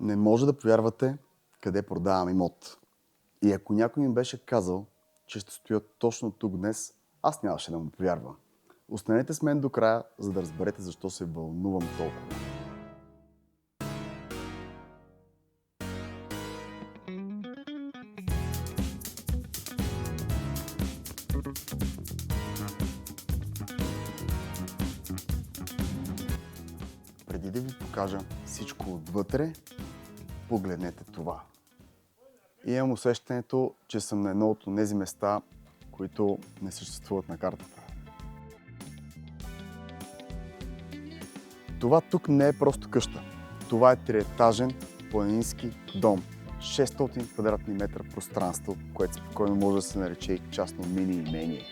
Не може да повярвате къде продавам имот. И ако някой ми беше казал, че ще стоя точно тук днес, аз нямаше да му повярвам. Останете с мен до края, за да разберете защо се вълнувам толкова. Преди да ви покажа всичко отвътре, погледнете това. И имам усещането, че съм на едно от тези места, които не съществуват на картата. Това тук не е просто къща. Това е триетажен планински дом. 600 квадратни метра пространство, което спокойно може да се нарече и частно мини-имение.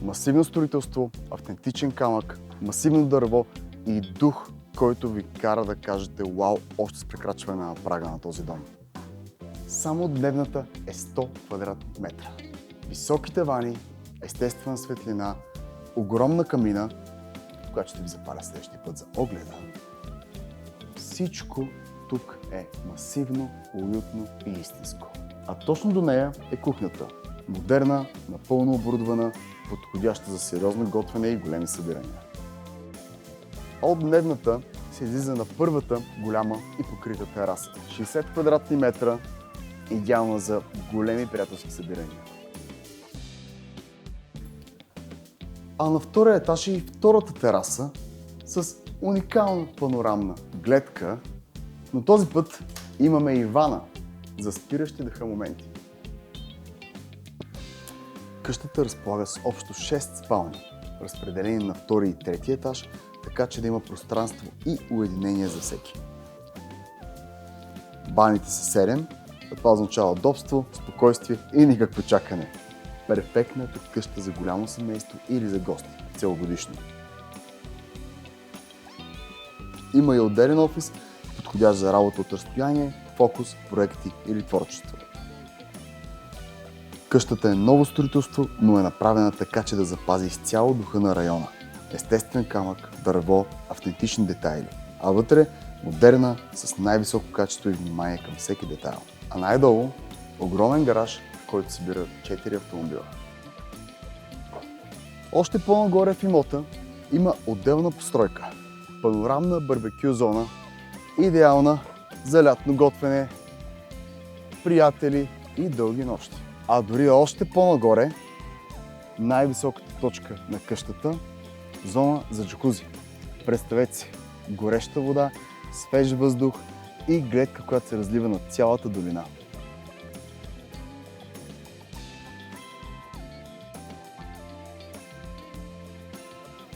Масивно строителство, автентичен камък, масивно дърво и дух, който ви кара да кажете вау още с прекрачване на прага на този дом. Само дневната е 100 квадратни метра. Високи тавани, естествена светлина, огромна камина, която ще ви запаля следващия път за огледа. Всичко тук е масивно, уютно и истинско. А точно до нея е кухнята. Модерна, напълно оборудвана, подходяща за сериозно готвене и големи събирания. От дневната се излиза на първата голяма и покрита тераса. 60 квадратни метра, идеална за големи приятелски събирания. А на втория етаж е и втората тераса с уникална панорамна гледка, но този път имаме и вана за спиращи дъха моменти. Къщата разполага с общо 6 спални, разпределени на втори и трети етаж, така че да има пространство и уединение за всеки. Баните са 7, това означава удобство, спокойствие и никакво чакане. Перфектната къща за голямо семейство или за гости, целогодишно. Има и отделен офис, подходящ за работа от разстояние, фокус, проекти или творчество. Къщата е ново строителство, но е направена така, че да запази изцяло духа на района. Естествен камък, дърво, автентични детайли. А вътре модерна, с най-високо качество и внимание към всеки детайл. А най-долу огромен гараж, в който събират 4 автомобила. Още по-нагоре в имота има отделна постройка. Панорамна барбекю зона, идеална за лятно готвене, приятели и дълги нощи. А дори още по-нагоре, най-високата точка на къщата, зона за джакузи. Представете си, гореща вода, свеж въздух и гледка, която се разлива над цялата долина.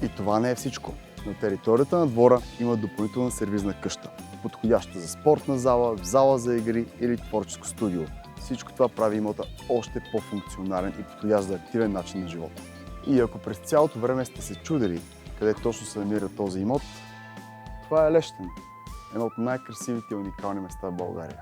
И това не е всичко. На територията на двора има допълнителна сервизна къща, подходяща за спортна зала, зала за игри или творческо студио. Всичко това прави имота още по-функционален и подходящ за активен начин на живота. И ако през цялото време сте се чудили къде точно се намира този имот, това е Лещен, едно от най-красивите и уникални места в България.